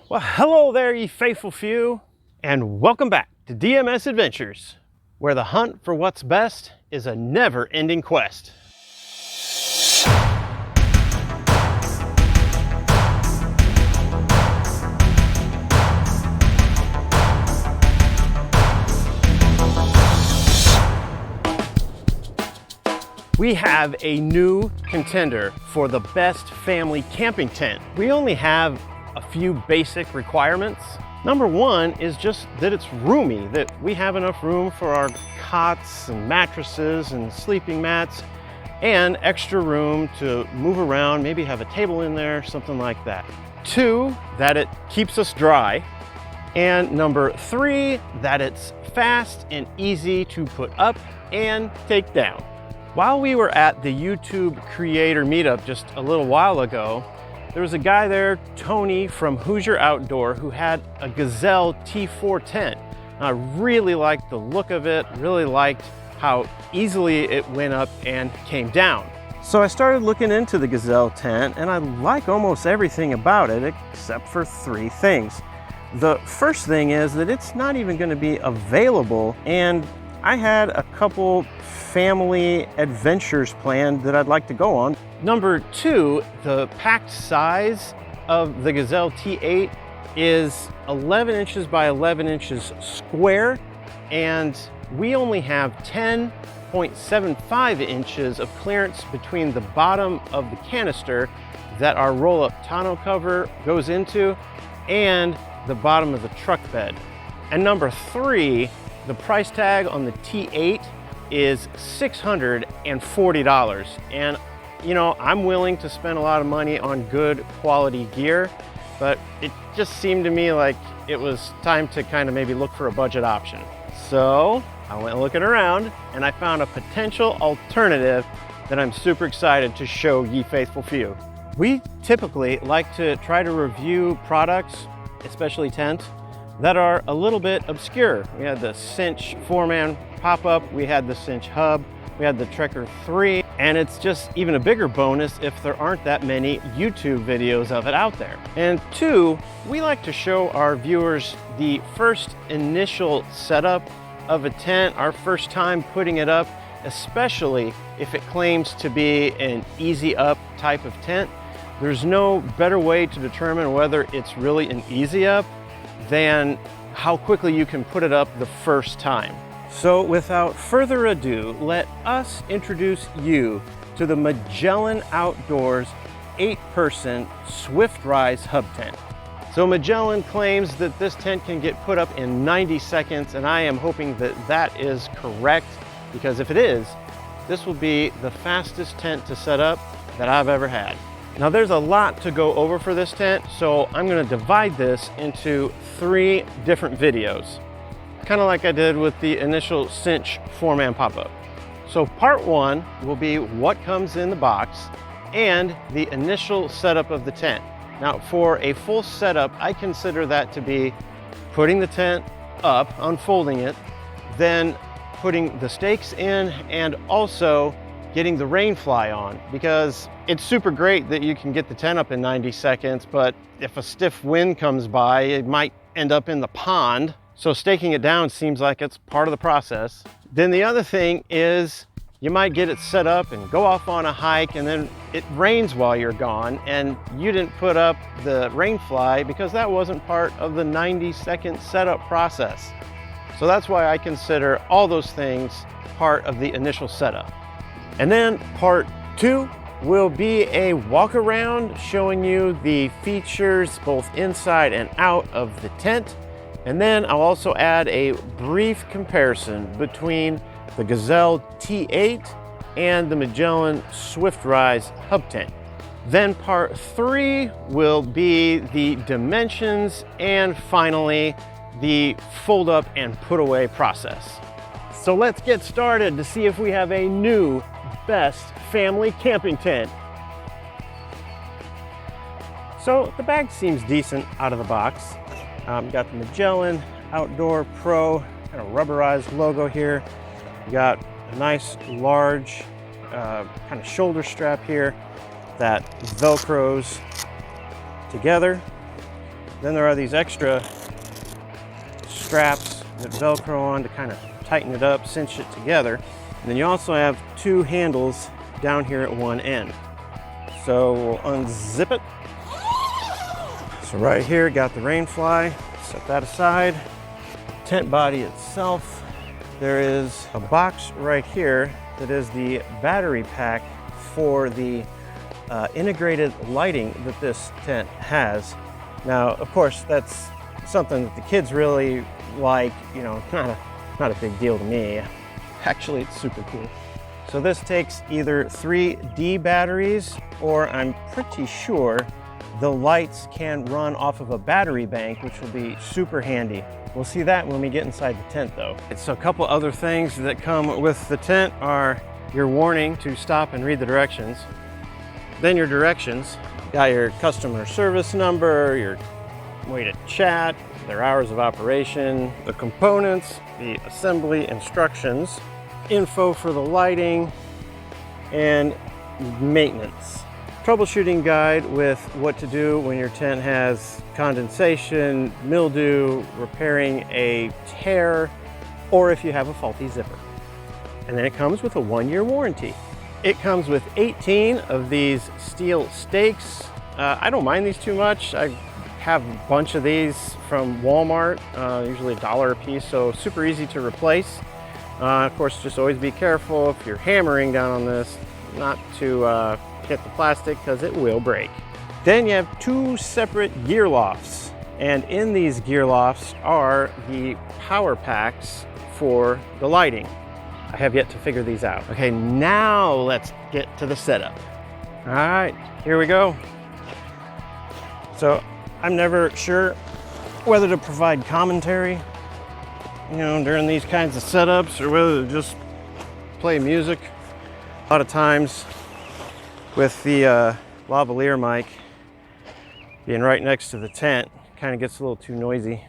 Well, hello there, ye faithful few, and welcome back to DMS Adventures, where the hunt for what's best is a never-ending quest. We have a new contender for the best family camping tent. We only have a few basic requirements. Number one is just that it's roomy, that we have enough room for our cots and mattresses and sleeping mats, and extra room to move around, maybe have a table in there, something like that. Two, that it keeps us dry. And number three, that it's fast and easy to put up and take down. While we were at the YouTube creator meetup just a little while ago, there was a guy there, Tony from Hoosier Outdoor, who had a Gazelle T8 tent. I really liked the look of it, really liked how easily it went up and came down. So I started looking into the Gazelle tent, and I like almost everything about it except for three things. The first thing is that it's not even going to be available, and I had a couple family adventures planned that I'd like to go on. Number two, the packed size of the Gazelle T8 is 11 inches by 11 inches square, and we only have 10.75 inches of clearance between the bottom of the canister that our roll-up tonneau cover goes into and the bottom of the truck bed. And number three, the price tag on the T8 is $640. And you know, I'm willing to spend a lot of money on good quality gear, but it just seemed to me like it was time to kind of maybe look for a budget option. So I went looking around and I found a potential alternative that I'm super excited to show ye faithful few. We typically like to try to review products, especially tents, that are a little bit obscure. We had the Cinch 4-man pop-up, we had the Cinch hub, we had the Trekker 3, and it's just even a bigger bonus if there aren't that many YouTube videos of it out there. And two, we like to show our viewers the first initial setup of a tent, our first time putting it up, especially if it claims to be an easy up type of tent. There's no better way to determine whether it's really an easy up than how quickly you can put it up the first time. So without further ado, let us introduce you to the Magellan Outdoors 8-person Swiftrise hub tent. So Magellan claims that this tent can get put up in 90 seconds, and I am hoping that that is correct, because if it is, this will be the fastest tent to set up that I've ever had. Now there's a lot to go over for this tent, so I'm going to divide this into 3 different videos, kind of like I did with the initial Cinch 4-man pop-up. So part 1 will be what comes in the box and the initial setup of the tent. Now for a full setup, I consider that to be putting the tent up, unfolding it, then putting the stakes in, and also getting the rain fly on, because it's super great that you can get the tent up in 90 seconds, but if a stiff wind comes by, it might end up in the pond. So staking it down seems like it's part of the process. Then the other thing is you might get it set up and go off on a hike, and then it rains while you're gone and you didn't put up the rain fly because that wasn't part of the 90-second setup process. So that's why I consider all those things part of the initial setup. And then part 2 will be a walk around showing you the features both inside and out of the tent. And then I'll also add a brief comparison between the Gazelle T8 and the Magellan Swiftrise hub tent. Then part 3 will be the dimensions, and finally the fold up and put away process. So let's get started to see if we have a new best family camping tent. So the bag seems decent out of the box. Got the Magellan Outdoor Pro kind of rubberized logo here. You got a nice large kind of shoulder strap here that velcros together. Then there are these extra straps that Velcro on to kind of tighten it up, cinch it together. And then you also have two handles down here at one end. So we'll unzip it. So right here, got the rain fly, set that aside. Tent body itself, there is a box right here that is the battery pack for the integrated lighting that this tent has. Now, of course, that's something that the kids really like, you know, not a big deal to me. Actually, it's super cool. So this takes either 3D batteries, or I'm pretty sure the lights can run off of a battery bank, which will be super handy. We'll see that when we get inside the tent though. So a couple other things that come with the tent are your warning to stop and read the directions. Then your directions, got your customer service number, your way to chat, their hours of operation, the components, the assembly instructions, info for the lighting, and maintenance. Troubleshooting guide with what to do when your tent has condensation, mildew, repairing a tear, or if you have a faulty zipper. And then it comes with a 1-year warranty. It comes with 18 of these steel stakes. I don't mind these too much. I have a bunch of these from Walmart, usually $1 a piece, so super easy to replace. Of course, just always be careful if you're hammering down on this, not to hit the plastic because it will break. Then you have 2 separate gear lofts, and in these gear lofts are the power packs for the lighting. I have yet to figure these out. Okay, now let's get to the setup. All right, here we go. So I'm never sure whether to provide commentary, you know, during these kinds of setups, or whether to just play music. A lot of times with the lavalier mic being right next to the tent, kind of gets a little too noisy.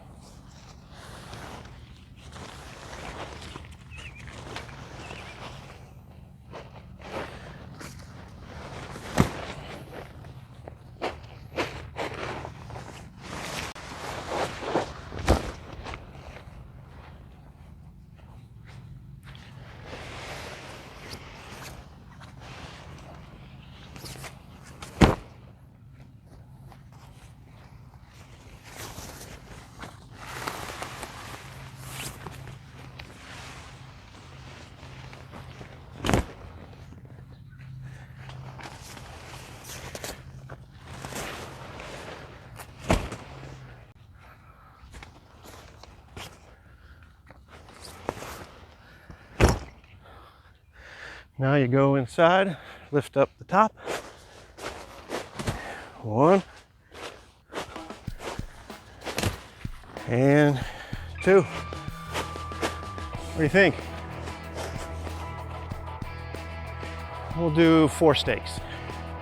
Now you go inside, lift up the top. 1 and 2. What do you think? We'll do 4 stakes,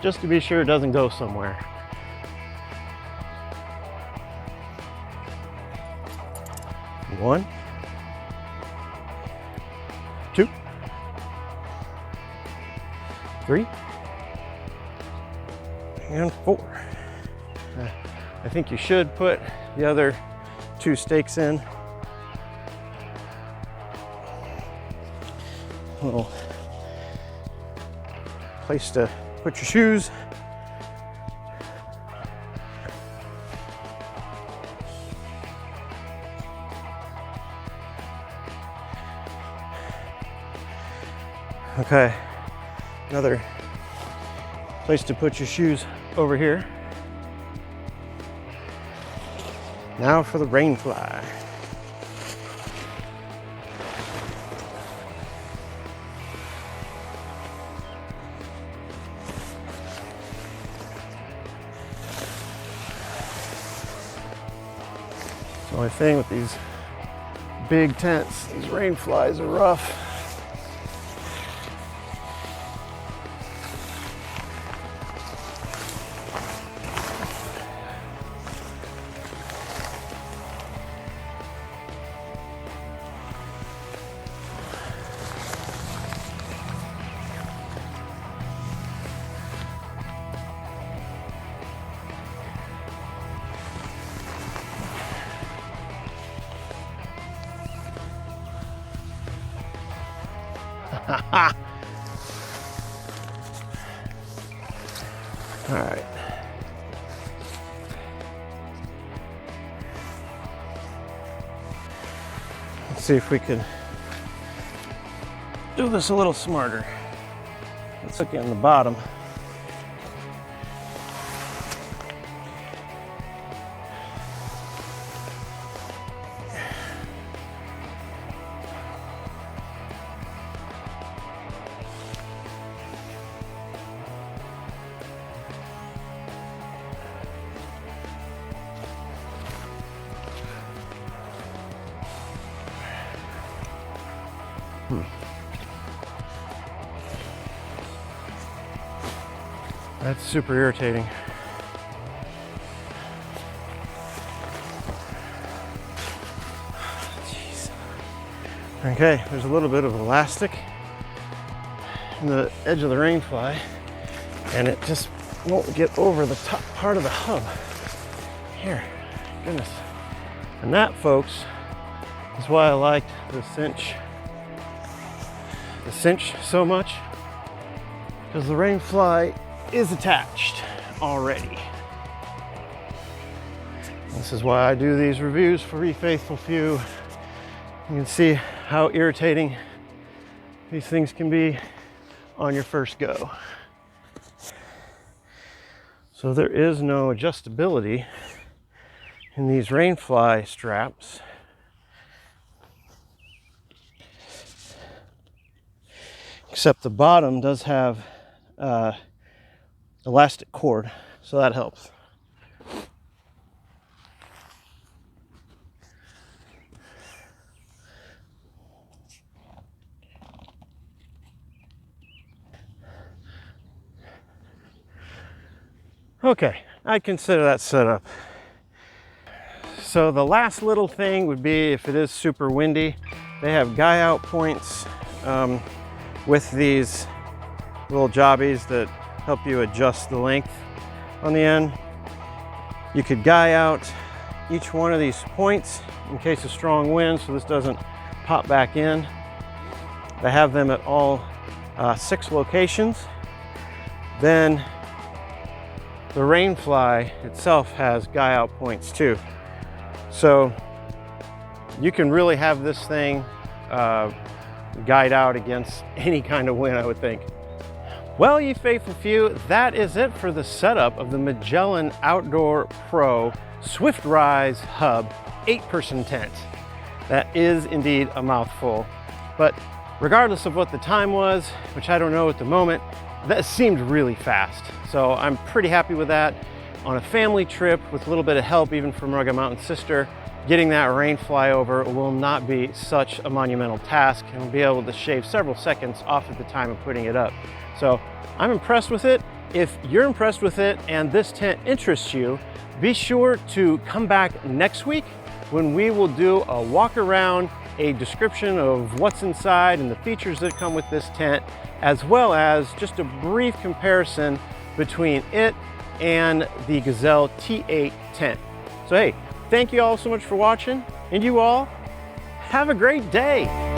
just to be sure it doesn't go somewhere. One, 2, 3, and 4. I think you should put the other 2 stakes in. A little place to put your shoes. Okay, another place to put your shoes over here. Now for the rain fly. The only thing with these big tents, these rain flies are rough. All right. Let's see if we can do this a little smarter. Let's look in the bottom. That's super irritating. Jeez. Okay, there's a little bit of elastic in the edge of the rain fly, and it just won't get over the top part of the hub. Here, goodness. And that, folks, is why I liked the cinch so much, because the rain fly is attached already. This is why I do these reviews for you faithful few. You can see how irritating these things can be on your first go. So there is no adjustability in these rain fly straps. Except the bottom does have elastic cord, so that helps. Okay, I'd consider that set up. So the last little thing would be if it is super windy, they have guy out points with these little jobbies that help you adjust the length on the end. You could guy out each one of these points in case of strong wind, so this doesn't pop back in. They have them at all 6 locations. Then the rain fly itself has guy out points too. So you can really have this thing guide out against any kind of wind, I would think. Well, you faithful few, that is it for the setup of the Magellan Outdoor Pro Swiftrise Hub 8-person tent. That is indeed a mouthful, but regardless of what the time was, which I don't know at the moment, that seemed really fast. So I'm pretty happy with that. On a family trip with a little bit of help even from Rugged Mountain Sister, getting that rain fly over will not be such a monumental task, and we'll be able to shave several seconds off of the time of putting it up. So I'm impressed with it. If you're impressed with it and this tent interests you, be sure to come back next week when we will do a walk around, a description of what's inside and the features that come with this tent, as well as just a brief comparison between it and the Gazelle T8 tent. So hey, thank you all so much for watching, and you all have a great day.